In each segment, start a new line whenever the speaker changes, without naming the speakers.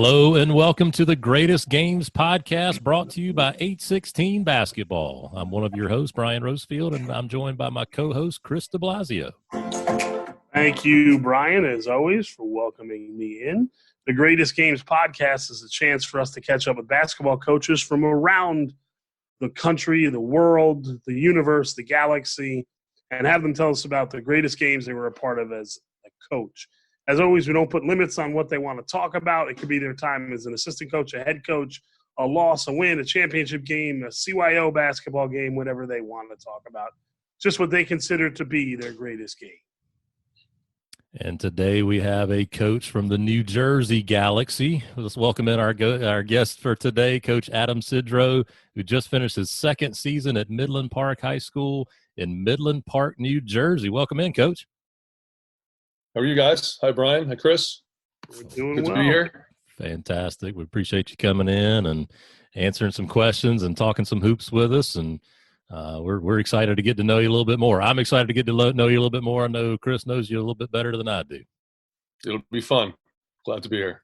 Hello and welcome to the Greatest Games podcast brought to you by 816 Basketball. I'm one of your hosts, Brian Rosefield, and I'm joined by my co-host, Chris de Blasio.
Thank you, Brian, as always, for welcoming me in. The Greatest Games podcast is a chance for us to catch up with basketball coaches from around the country, the world, the universe, the galaxy, and have them tell us about the greatest games they were a part of as a coach. As always, we don't put limits on what they want to talk about. It could be their time as an assistant coach, a head coach, a loss, a win, a championship game, a CYO basketball game, whatever they want to talk about. Just what they consider to be their greatest game.
And today we have a coach from the New Jersey Galaxy. Let's welcome in our guest for today, Coach Adam Sidrow, who just finished his second season at Midland Park High School in Midland Park, New Jersey. Welcome in, Coach.
How are you guys? Hi, Brian. Hi, Chris.
We're doing
Good
well.
to be here.
Fantastic. We appreciate you coming in and answering some questions and talking some hoops with us. And we're excited to get to know you a little bit more. I'm excited to get to know you a little bit more. I know Chris knows you a little bit better than I do.
It'll be fun. Glad to be here.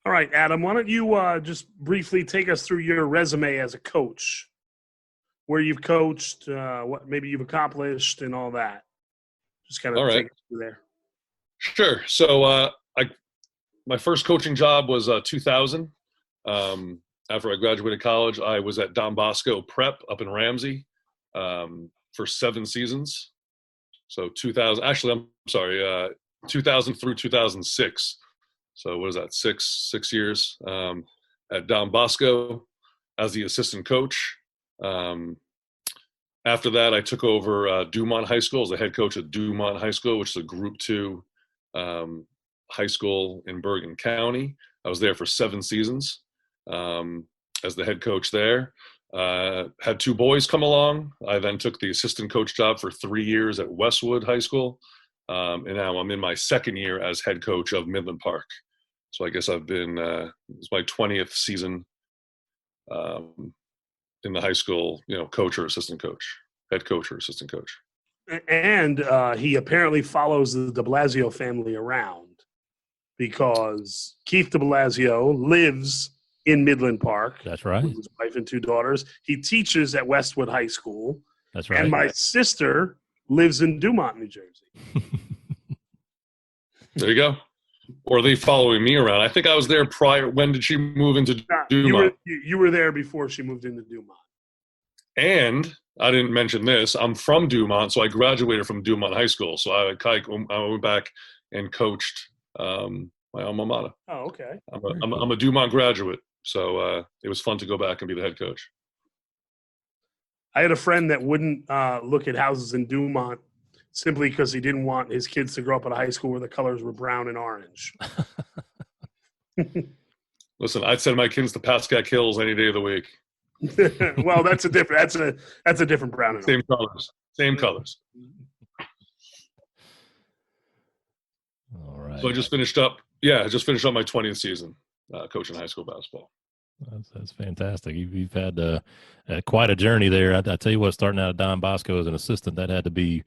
All right, Adam, why don't you just briefly take us through your resume as a coach, where you've coached, what maybe you've accomplished and all that. Just kind of take us through there.
Sure. So my first coaching job was 2000. After I graduated college, I was at Don Bosco Prep up in Ramsey for 7 seasons. So 2000 through 2006. So what is that, six years at Don Bosco as the assistant coach. After that, I took over Dumont High School as the head coach at Dumont High School, which is a Group 2 high school in Bergen County. I was there for 7 seasons as the head coach there. Had 2 boys come along. I then took the assistant coach job for 3 years at Westwood High School. And now I'm in my second year as head coach of Midland Park. So I guess I've been, it's my 20th season in the high school, coach or assistant coach, head coach or assistant coach.
And he apparently follows the de Blasio family around because Keith de Blasio lives in Midland Park.
That's right.
With his wife and 2 daughters. He teaches at Westwood High School.
That's right.
And my sister lives in Dumont, New Jersey.
There you go. Or are they following me around? I think I was there prior. When did she move into Dumont?
You were there before she moved into Dumont.
And I didn't mention this. I'm from Dumont, so I graduated from Dumont High School. So I went back and coached my alma mater.
Oh, okay.
I'm a Dumont graduate, so it was fun to go back and be the head coach.
I had a friend that wouldn't look at houses in Dumont simply because he didn't want his kids to grow up at a high school where the colors were brown and orange.
Listen, I'd send my kids to Pascack Hills any day of the week.
Well, that's a different brown and
orange. Same colors.
All right.
So I just finished up my 20th season coaching high school basketball.
That's fantastic. You've had quite a journey there. I tell you what, starting out at Don Bosco as an assistant, that had to be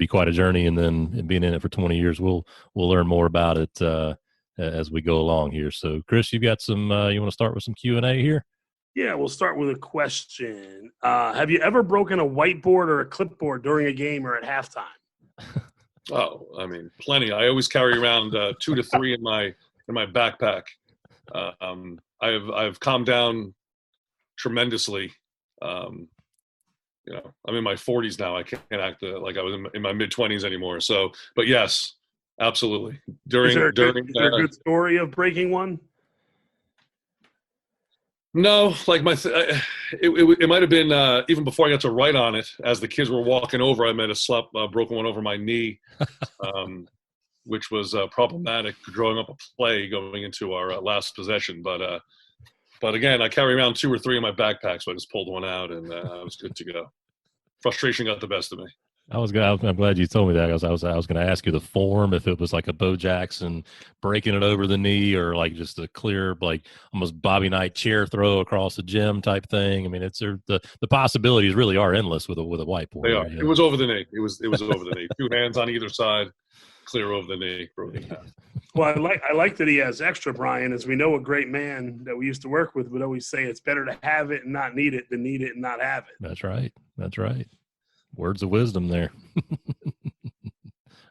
quite a journey, and then being in it for 20 years, we'll learn more about it as we go along here. So, Chris, you got some. You want to start with some Q&A here?
Yeah, we'll start with a question. Have you ever broken a whiteboard or a clipboard during a game or at halftime?
Oh, I mean, plenty. I always carry around 2 to 3 in my backpack. I've calmed down tremendously. I'm in my 40s now. I can't act like I was in my mid-20s anymore. So, but yes, absolutely.
Is there a good story of breaking one?
No, like it might have been even before I got to write on it. As the kids were walking over, I might have broken one over my knee, which was problematic, drawing up a play going into our last possession. But again, I carry around 2 or 3 in my backpack, so I just pulled one out and I was good to go. Frustration got the best of me.
I'm glad you told me that, because I was going to ask you the form, if it was like a Bo Jackson breaking it over the knee, or like just a clear, like almost Bobby Knight chair throw across the gym type thing. I mean, the possibilities really are endless with a whiteboard.
They are. It was over the knee. It was over the knee. 2 hands on either side. clear over the knee, broken down.
Well, I like that he has extra, Brian, as we know a great man that we used to work with would always say it's better to have it and not need it than need it and not have it.
That's right. That's right. Words of wisdom there.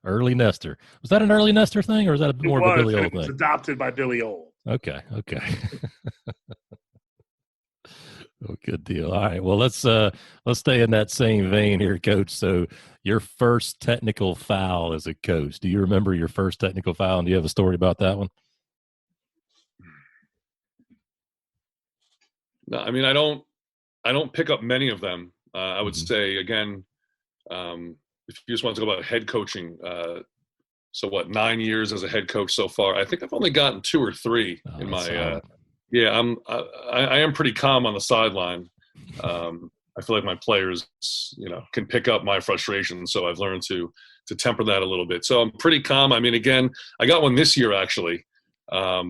Early nester. Was that an early nester thing, or was that more of a Billy Old
It was
thing?
adopted by Billy Old.
Okay. Oh, good deal. All right. Well, let's stay in that same vein here, Coach. So, your first technical foul as a coach. Do you remember your first technical foul, and do you have a story about that one?
No, I mean, I don't pick up many of them. I would say again, if you just want to go about head coaching, so what, 9 years as a head coach so far? I think I've only gotten 2 or 3 in my. I am pretty calm on the sideline. I feel like my players, can pick up my frustration, so I've learned to temper that a little bit. So I'm pretty calm. I mean, again, I got one this year actually. I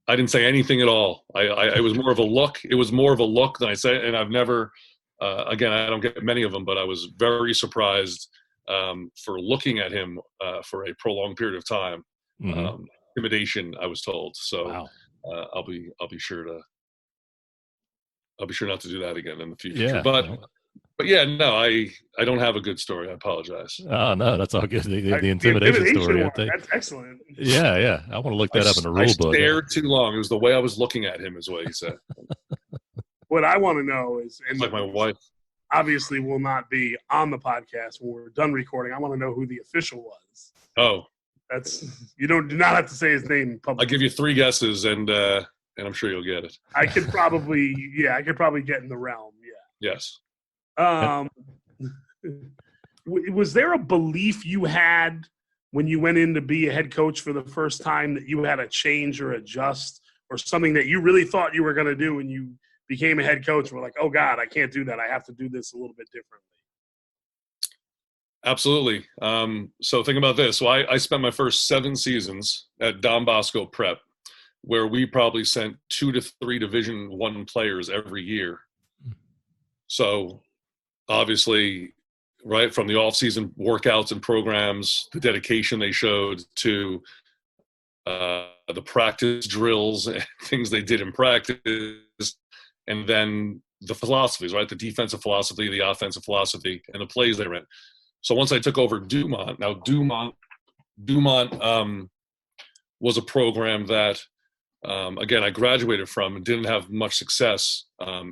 didn't say anything at all. It was more of a look. It was more of a look than I say, and I've never. Again, I don't get many of them, but I was very surprised for looking at him for a prolonged period of time.
Mm-hmm.
Intimidation, I was told. So.
Wow.
I'll be sure not to do that again in the future.
Yeah,
but yeah, no, I don't have a good story. I apologize.
Oh no, that's all good. The intimidation story.
That's excellent.
Yeah. I want to look that up in the rule book.
I stared too long. It was the way I was looking at him, is what he said.
What I want to know is, and
like my wife
obviously will not be on the podcast when we're done recording. I want to know who the official was.
Oh.
Do not have to say his name publicly.
I'll give you 3 guesses, and I'm sure you'll get it.
I could probably get in the realm. Yeah.
Yes.
Was there a belief you had when you went in to be a head coach for the first time that you had to change or adjust, or something that you really thought you were going to do when you became a head coach? We're like, oh God, I can't do that. I have to do this a little bit differently.
Absolutely. So think about this. So I spent my first 7 seasons at Don Bosco Prep, where we probably sent 2 to 3 Division I players every year. So obviously, right from the off-season workouts and programs, the dedication they showed to the practice drills and things they did in practice, and then the philosophies, right? The defensive philosophy, the offensive philosophy, and the plays they ran. So once I took over Dumont, now Dumont was a program that, again, I graduated from and didn't have much success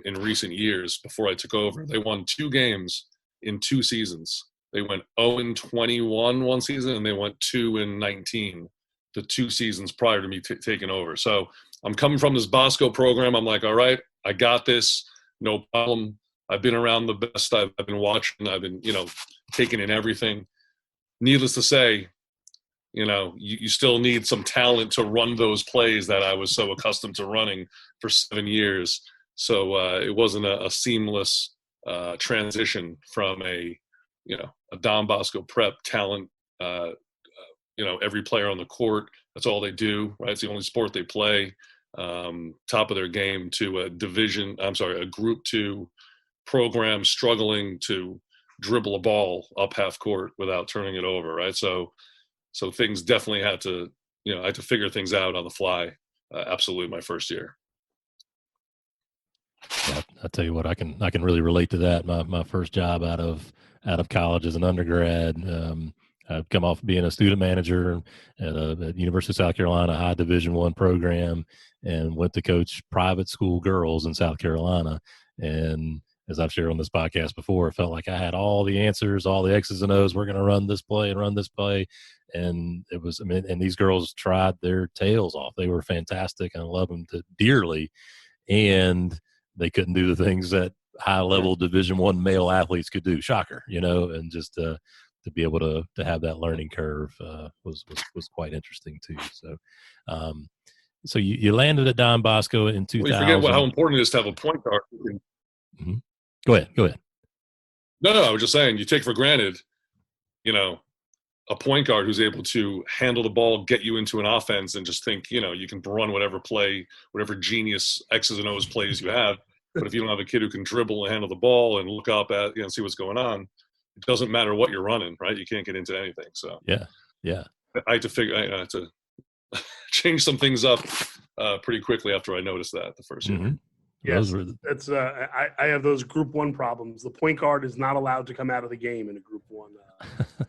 in recent years before I took over. They won 2 games in 2 seasons. They went 0-21 one season, and they went 2-19 the 2 seasons prior to me taking over. So I'm coming from this Bosco program. I'm like, all right, I got this, no problem. I've been around the best. I've been watching. I've been, taking in everything. Needless to say, you still need some talent to run those plays that I was so accustomed to running for 7 years. So it wasn't a seamless transition from a Don Bosco Prep talent. Every player on the court, that's all they do, right? It's the only sport they play. Top of their game, to a Group 2 program struggling to dribble a ball up half court without turning it over, right? So things definitely had to, I had to figure things out on the fly. Absolutely, my first year.
Yeah, I tell you what, I can really relate to that. My first job out of college as an undergrad, I've come off being a student manager at University of South Carolina, high Division I program, and went to coach private school girls in South Carolina. And as I've shared on this podcast before, it felt like I had all the answers, all the X's and O's. We're going to run this play and run this play. And it was, and these girls tried their tails off. They were fantastic, and I love them dearly. And they couldn't do the things that high level Division I male athletes could do. Shocker, and just to be able to have that learning curve was quite interesting too. So, so you landed at Don Bosco in 2000.
Well, you forget how important it is to have a point guard.
Mm-hmm. Go ahead.
No, I was just saying, you take for granted, a point guard who's able to handle the ball, get you into an offense, and just think, you can run whatever play, whatever genius X's and O's plays you have. But if you don't have a kid who can dribble and handle the ball and look up at, see what's going on, it doesn't matter what you're running, right? You can't get into anything. So
Yeah.
I had to change some things up pretty quickly after I noticed that the first year.
Mm-hmm.
Yes, I have those Group 1 problems. The point guard is not allowed to come out of the game in a Group 1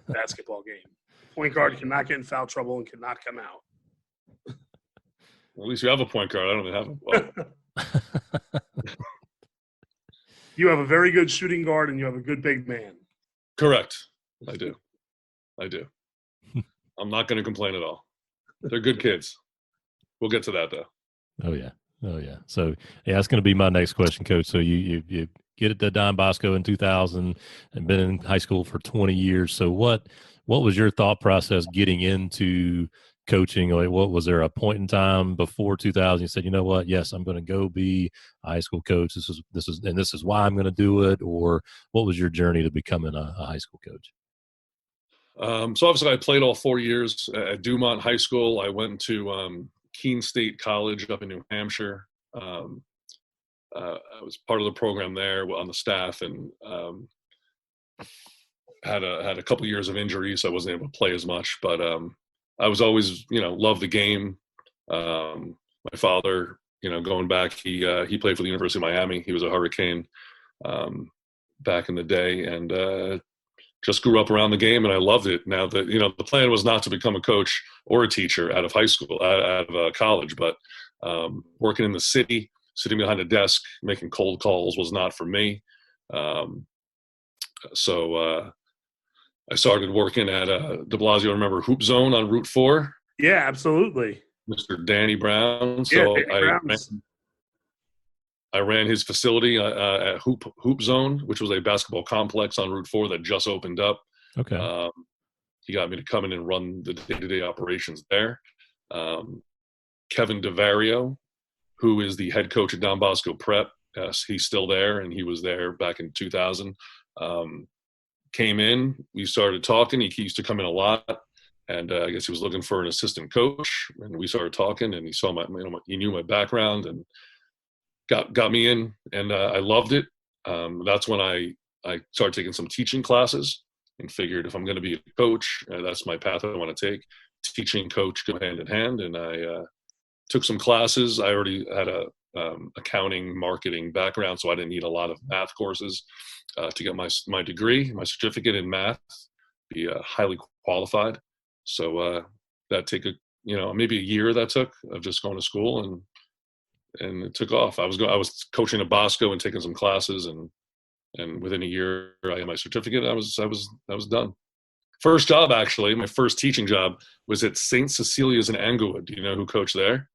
basketball game. The point guard cannot get in foul trouble and cannot come out.
Well, at least you have a point guard. I don't even have one.
You have a very good shooting guard and you have a good big man.
Correct. I do. I'm not going to complain at all. They're good kids. We'll get to that, though.
Oh, yeah. So, yeah, that's going to be my next question, Coach. So you get it to Don Bosco in 2000 and been in high school for 20 years. So what was your thought process getting into coaching? Like, what was there a point in time before 2000 you said, you know what, yes, I'm going to go be a high school coach. This is why I'm going to do it. Or what was your journey to becoming a high school coach?
So obviously I played all 4 years at Dumont High School. I went to Keene State College up in New Hampshire. I was part of the program there on the staff, and had a couple years of injuries, so I wasn't able to play as much. But I was always, loved the game. My father, going back, he played for the University of Miami. He was a Hurricane back in the day, and just grew up around the game, and I loved it. Now that, the plan was not to become a coach or a teacher out of high school, out of college, but working in the city, sitting behind a desk, making cold calls was not for me. So I started working at De Blasio, remember Hoop Zone on Route 4?
Yeah, absolutely.
Mr. Danny Brown. So
yeah,
I ran his facility at Hoop Zone, which was a basketball complex on Route 4 that just opened up.
Okay.
He got me to come in and run the day-to-day operations there. Kevin DeVario, who is the head coach at Don Bosco Prep, he's still there, and he was there back in 2000. Came in, we started talking. He used to come in a lot, and I guess he was looking for an assistant coach. And we started talking, and he saw he knew my background, and got me in, and I loved it. That's when I started taking some teaching classes and figured if I'm going to be a coach, that's my path I want to take. Teaching, coach go hand in hand, and I took some classes. I already had a accounting, marketing background, so I didn't need a lot of math courses to get my degree, my certificate in math, be highly qualified. So that took maybe a year that took of just going to school, and it took off. I was coaching at Bosco and taking some classes, and within a year I had my certificate. I was done. First job, actually, my first teaching job was at St. Cecilia's in Englewood. Do you know who coached there?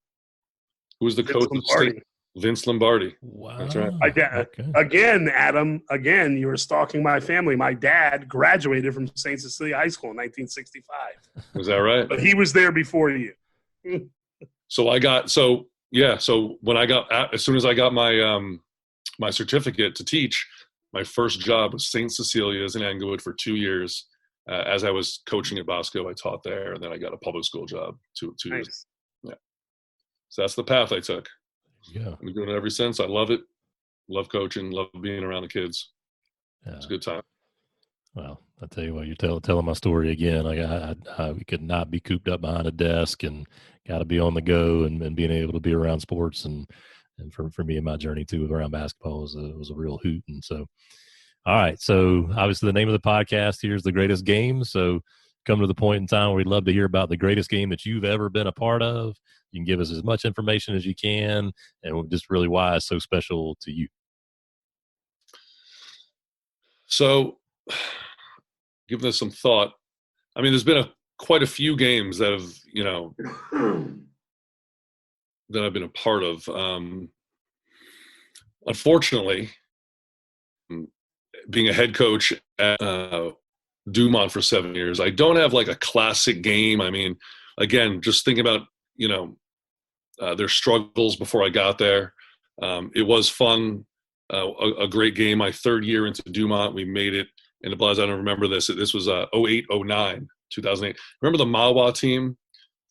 Who was the coach of State? Vince Lombardi.
Wow.
That's right.
Okay. Again, Adam, you were stalking my family. My dad graduated from St. Cecilia High School in 1965.
Was that right?
But he was there before you.
So when as soon as I got my certificate to teach, my first job was St. Cecilia's in Englewood for 2 years. As I was coaching at Bosco, I taught there, and then I got a public school job two years. Yeah. So that's the path I took.
Yeah.
I've been doing it ever since. I love it. Love coaching. Love being around the kids.
Yeah.
It's a good time.
Well, I tell you what, you're telling my story again. Like I could not be cooped up behind a desk, and got to be on the go, and being able to be around sports, and for me and my journey too around basketball was a real hoot. And so, all right. So obviously the name of the podcast here is The Greatest Game. So come to the point in time where we'd love to hear about the greatest game that you've ever been a part of. You can give us as much information as you can, and just really why it's so special to you.
So, giving this some thought, I mean, there's been quite a few games that have, that I've been a part of. Unfortunately, being a head coach at Dumont for 7 years, I don't have like a classic game. I mean, again, just thinking about, their struggles before I got there. It was fun, a great game. My third year into Dumont, we made it. And I don't remember this. This was 08, 09, 2008. Remember the Mawa team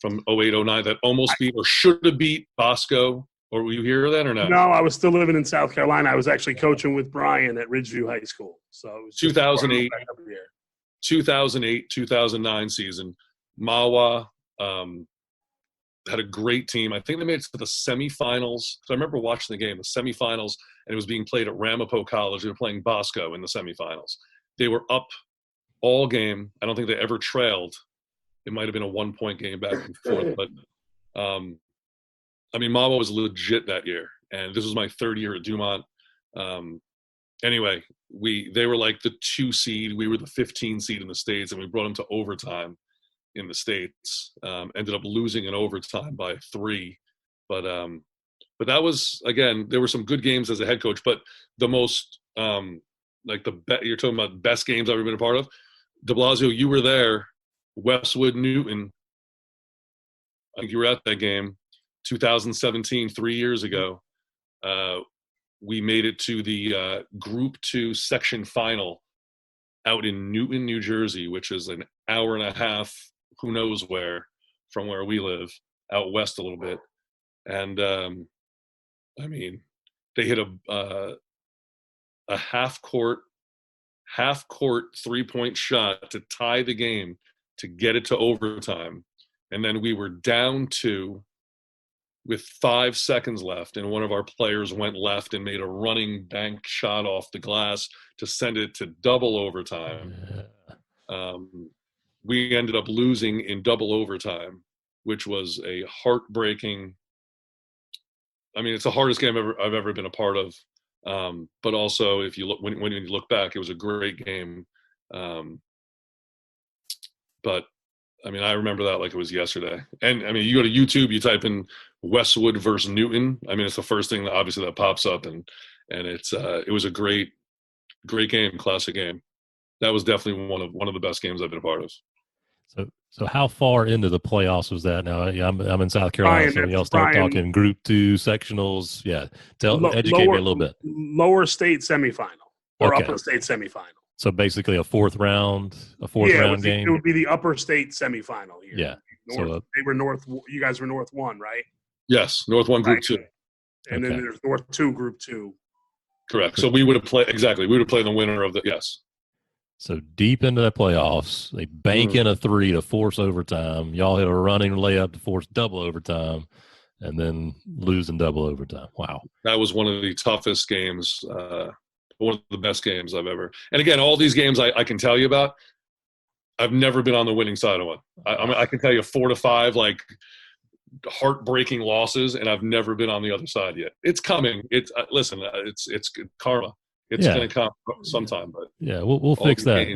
from 08, 09 that almost beat or should have beat Bosco? Or were you here then or not?
No, I was still living in South Carolina. I was actually coaching with Brian at Ridgeview High School. So it was
2008. 2008, 2009 season. Mawa had a great team. I think they made it to the semifinals. So I remember watching the game, the semifinals, and it was being played at Ramapo College. They were playing Bosco in the semifinals. They were up all game. I don't think they ever trailed. It might have been a 1-point game back and forth, but I mean, Mawa was legit that year, and this was my third year at Dumont. Anyway, they were like the 2 seed. We were the 15 seed in the States, and we brought them to overtime in the States. Ended up losing in overtime by 3. But that was, again, there were some good games as a head coach, but the most, you're talking about best games I've ever been a part of. De Blasio, you were there. Westwood Newton, I think you were at that game, 2017, 3 years ago. We made it to the Group 2 section final out in Newton, New Jersey, which is an hour and a half, who knows where, from where we live, out west a little bit. And I mean, they hit a half court 3-point shot to tie the game, to get it to overtime. And then we were down 2 with 5 seconds left, and one of our players went left and made a running bank shot off the glass to send it to double overtime. We ended up losing in double overtime, which was a heartbreaking. I mean, it's the hardest game I've ever been a part of. But also, if you look when you look back, it was a great game. But I mean, I remember that like it was yesterday. And I mean, you go to YouTube, you type in Westwood versus Newton. I mean, it's the first thing that obviously that pops up, and it was a great game, classic game. That was definitely one of the best games I've been a part of.
So how far into the playoffs was that? Now, I'm in South Carolina, so y'all start talking Group 2 sectionals. Yeah, educate me a little bit.
Lower state semifinal or upper state semifinal.
So basically a fourth round game.
It would be the upper state semifinal here.
Yeah.
They were North. You guys were North 1, right?
Yes, North 1, Group 2.
And then there's North 2, Group 2.
Correct. So we would have played the winner of the yes.
So deep into the playoffs, they bank in a 3 to force overtime. Y'all hit a running layup to force double overtime, and then lose in double overtime. Wow.
That was one of the toughest games, one of the best games I've ever. And again, all these games I can tell you about, I've never been on the winning side of one. I can tell you 4 to 5 like heartbreaking losses, and I've never been on the other side yet. It's coming. It's karma. It's going to come sometime, but
we'll fix that.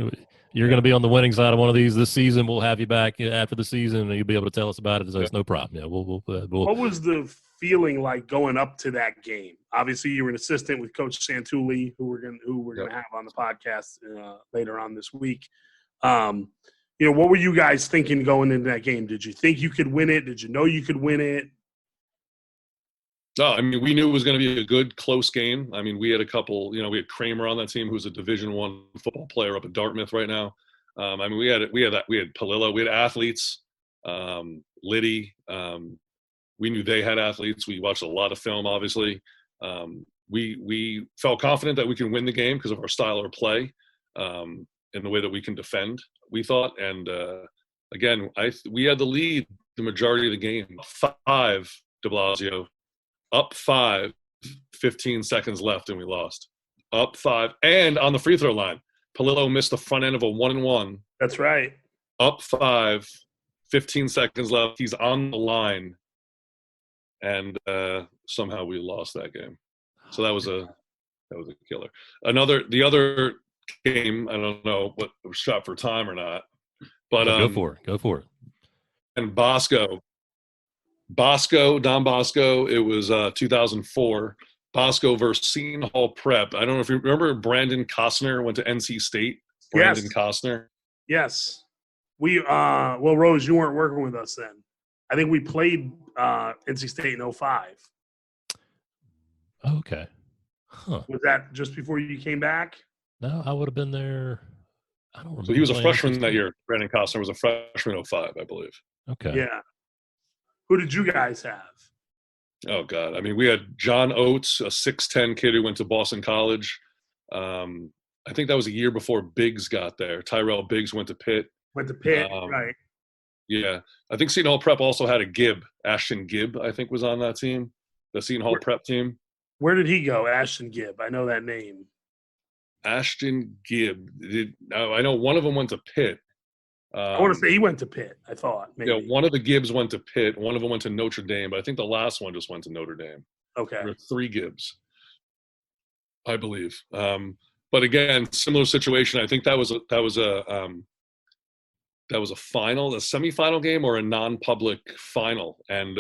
You're going to be on the winning side of one of these this season. We'll have you back after the season, and you'll be able to tell us about it. So it's no problem. Yeah, we'll.
What was the feeling like going up to that game? Obviously, you were an assistant with Coach Santulli, who we're going to have on the podcast later on this week. What were you guys thinking going into that game? Did you think you could win it? Did you know you could win it?
No, I mean, we knew it was going to be a good, close game. I mean, we had a couple, we had Kramer on that team, who's a Division I football player up at Dartmouth right now. I mean, we had Palillo, we had athletes, Liddy. We knew they had athletes. We watched a lot of film, obviously. We felt confident that we can win the game because of our style of play and the way that we can defend, we thought. And again, we had the lead the majority of the game. 5, de Blasio. Up 5, 15 seconds left, and we lost. Up 5, and on the free throw line, Palillo missed the front end of a 1-and-1.
That's right.
Up 5, 15 seconds left. He's on the line, and somehow we lost that game. So that was a killer. The other game, I don't know what was shot for time or not, but
go for it.
And Don Bosco, it was 2004. Bosco versus Seton Hall Prep. I don't know if you remember Brandon Costner went to NC State. Brandon Costner.
Yes. We Rose, you weren't working with us then. I think we played NC State in 05.
Okay. Huh.
Was that just before you came back?
No, I would have been there. I don't remember.
So he was a freshman that year. Brandon Costner was a freshman in 05, I believe.
Okay.
Yeah. Who did you guys have?
Oh, God. I mean, we had John Oates, a 6'10" kid who went to Boston College. I I think that was a year before Biggs got there. Tyrell Biggs went to Pitt.
Right.
Yeah. I think Seton Hall Prep also had a Gibb. Ashton Gibb, I think, was on that team, the Seton Hall Prep team.
Where did he go? Ashton Gibb. I know that name.
Ashton Gibb. I know one of them went to Pitt.
I want to say he went to Pitt, I thought. Maybe.
Yeah, one of the Gibbs went to Pitt. One of them went to Notre Dame, but I think the last one just went to Notre Dame.
Okay.
There were 3 Gibbs, I believe. But again, similar situation. I think that was a final, a semifinal game or a non-public final, and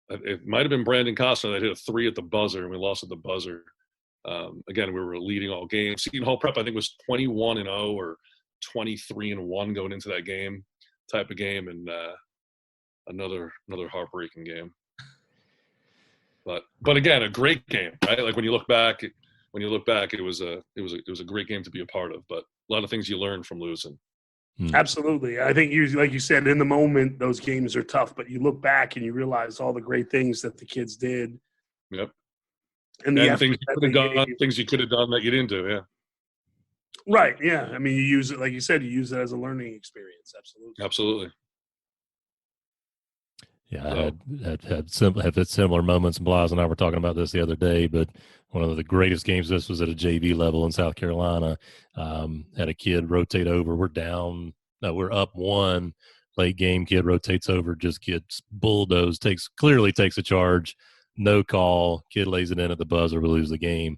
it might have been Brandon Costner that hit a 3 at the buzzer, and we lost at the buzzer. Again, we were leading all games. Seton Hall Prep, I think, was 21-0 or 23-1 going into that game, type of game, and another heartbreaking game. But again, a great game, right? Like when you look back, it was a great game to be a part of. But a lot of things you learn from losing.
Absolutely. I think like you said, in the moment, those games are tough, but you look back and you realize all the great things that the kids did.
Yep.
And
things you could have done that you didn't do. Yeah.
Right. Yeah. I mean, you use it, like you said, you use it as a learning experience.
Absolutely.
Yeah, I had similar moments. Blas and I were talking about this the other day, but one of the greatest games, this was at a JV level in South Carolina. Had a kid rotate over. We're up 1. Late game, kid rotates over, just gets bulldozed, clearly takes a charge, no call. Kid lays it in at the buzzer, we lose the game.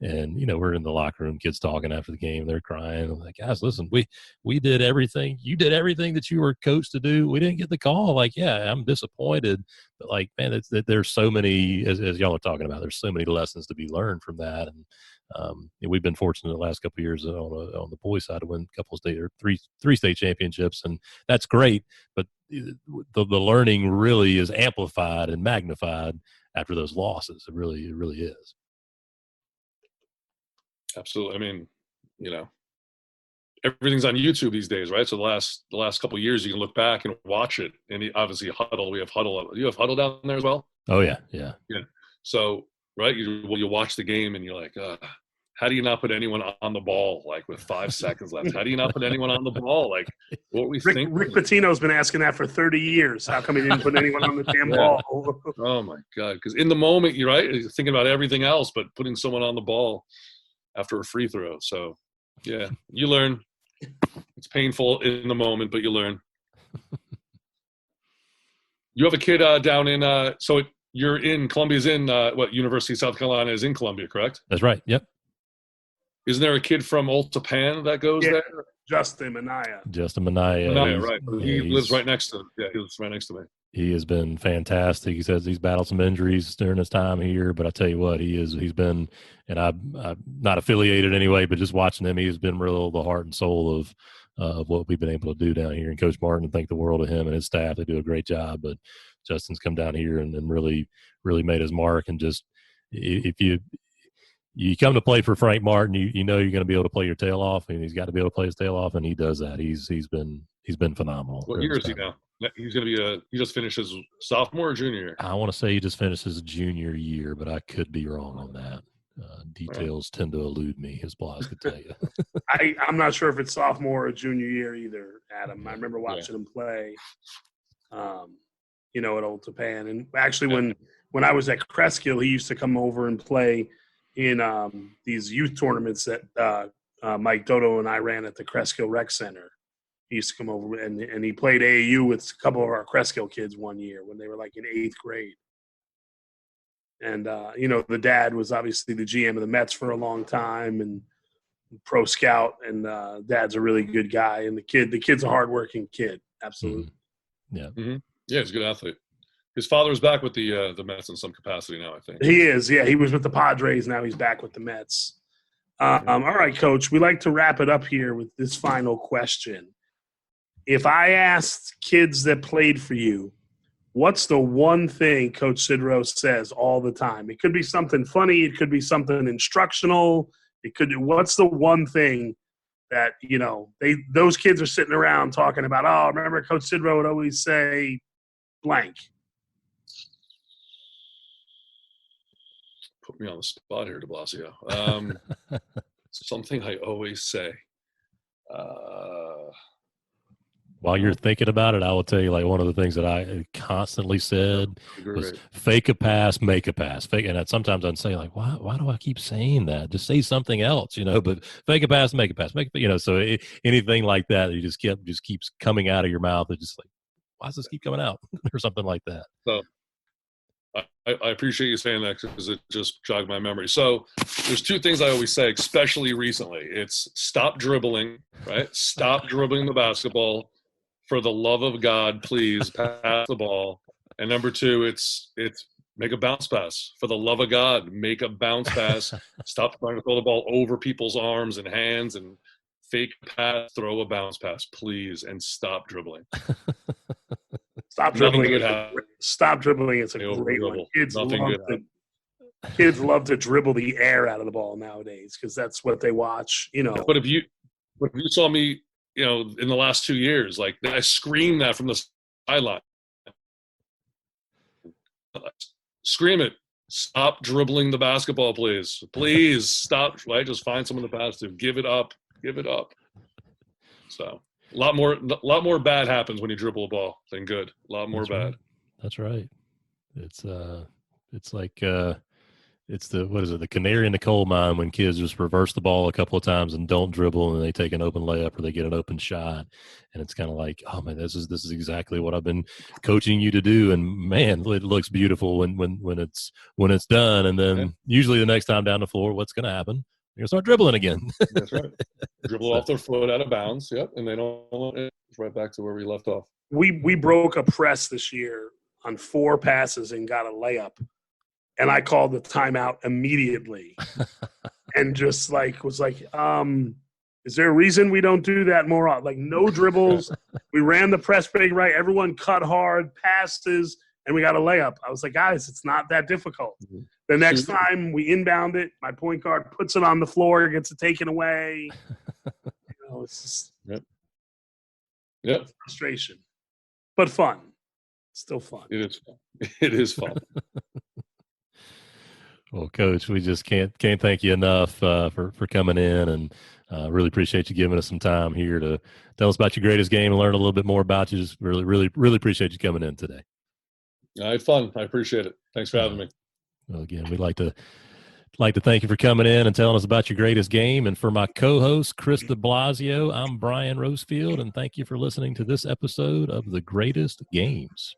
And, we're in the locker room, kids talking after the game. They're crying. I'm like, guys, listen, we did everything. You did everything that you were coached to do. We didn't get the call. Like, yeah, I'm disappointed. But, like, man, there's so many, as y'all are talking about, there's so many lessons to be learned from that. And we've been fortunate the last couple of years on the boys' side to win a couple of three state championships. And that's great. But the learning really is amplified and magnified after those losses. It really is.
Absolutely. I mean, everything's on YouTube these days, right? So the last couple of years, you can look back and watch it. And obviously, Huddle. We have Huddle. You have Huddle down there as well.
Oh yeah.
So right, you watch the game and you're like, how do you not put anyone on the ball like with 5 seconds left? How do you not put anyone on the ball? Like what we think.
Rick Pitino's been asking that for 30 years. How come he didn't put anyone on the damn ball?
Oh my God! Because in the moment, you're right. You're thinking about everything else, but putting someone on the ball after a free throw. So, yeah, you learn. It's painful in the moment, but you learn. You have a kid down in so you're in Columbia's in University of South Carolina is in Columbia, correct?
That's right. Yep.
Isn't there a kid from Old Tapan that goes there?
Justin Minaya.
Right. He lives right next to. Yeah, he lives right next to me.
He has been fantastic. He says he's battled some injuries during his time here, but I tell you what, he's been, and I'm not affiliated anyway, but just watching him, he's been real the heart and soul of what we've been able to do down here. And Coach Martin, thank the world of him and his staff. They do a great job, but Justin's come down here and really made his mark. And just, if you come to play for Frank Martin, you know you're going to be able to play your tail off, and he's got to be able to play his tail off, and he does that. He's been phenomenal.
What year is he now? He's going to be he just finished his sophomore or junior year?
I want to say he just finished his junior year, but I could be wrong on that. Details tend to elude me, as Blas could tell you.
I'm not sure if it's sophomore or junior year either, Adam. I remember watching him play, at Old Tapan. And actually, when I was at Cresskill, he used to come over and play in these youth tournaments that Mike Dodo and I ran at the Cresskill Rec Center. He used to come over and he played AAU with a couple of our Cresskill kids one year when they were like in 8th grade. And, the dad was obviously the GM of the Mets for a long time and pro scout, and dad's a really good guy. And the kid's a hardworking kid. Absolutely.
Mm-hmm. Yeah.
Mm-hmm. Yeah, he's a good athlete. His father's back with the Mets in some capacity now, I think.
He is, yeah. He was with the Padres. Now he's back with the Mets. All right, Coach, we like to wrap it up here with this final question. If I asked kids that played for you, what's the one thing Coach Sidrow says all the time? It could be something funny. It could be something instructional. What's the one thing that, those kids are sitting around talking about, oh, remember Coach Sidrow would always say blank.
put me on the spot here, de Blasio. Something I always say.
While you're thinking about it, I will tell you, like, one of the things that I constantly said was
Great.
fake a pass, make a pass. Fake, and sometimes I'd say, like, why do I keep saying that? Just say something else, but fake a pass, make a pass, so anything like that, you just keeps coming out of your mouth. It's just like, why does this keep coming out? Or something like that.
So I appreciate you saying that because it just jogged my memory. So there's two things I always say, especially recently. It's stop dribbling, right? Stop dribbling the basketball. For the love of God, please pass the ball. And number two, it's make a bounce pass. For the love of God, make a bounce pass. Stop trying to throw the ball over people's arms and hands and fake pass, throw a bounce pass, please, and stop dribbling.
Stop dribbling. Stop dribbling. It's a great one. Kids love to dribble the air out of the ball nowadays because that's what they watch.
But if you saw me, in the last 2 years, like I screamed that from the sideline. Scream it. Stop dribbling the basketball, please. Please stop. Right? Just find someone to pass to. Give it up. Give it up. So a lot more bad happens when you dribble a ball than good. A lot more bad.
Right. That's right. It's like it's the canary in the coal mine when kids just reverse the ball a couple of times and don't dribble and they take an open layup or they get an open shot. And it's kind of like, oh man, this is exactly what I've been coaching you to do. And man, it looks beautiful when it's done. And then usually the next time down the floor, what's going to happen? You're going to start dribbling again.
That's right. Dribble off their foot out of bounds. Yep. And they don't, it's right back to where we left off.
We broke a press this year on 4 passes and got a layup. And I called the timeout immediately and just was like, is there a reason we don't do that more often? Like no dribbles. We ran the press break right. Everyone cut hard, passes, and we got a layup. I was like, guys, it's not that difficult. Mm-hmm. The next time we inbound it, my point guard puts it on the floor, gets it taken away. It's just frustration. But fun. Still fun.
It is fun. It is fun.
Well, Coach, we just can't thank you enough for coming in, and really appreciate you giving us some time here to tell us about your greatest game and learn a little bit more about you. Just really, really, really appreciate you coming in today.
I had fun. I appreciate it. Thanks for having me.
Well, again, we'd like to thank you for coming in and telling us about your greatest game. And for my co-host, Chris de Blasio, I'm Brian Rosefield, and thank you for listening to this episode of The Greatest Games.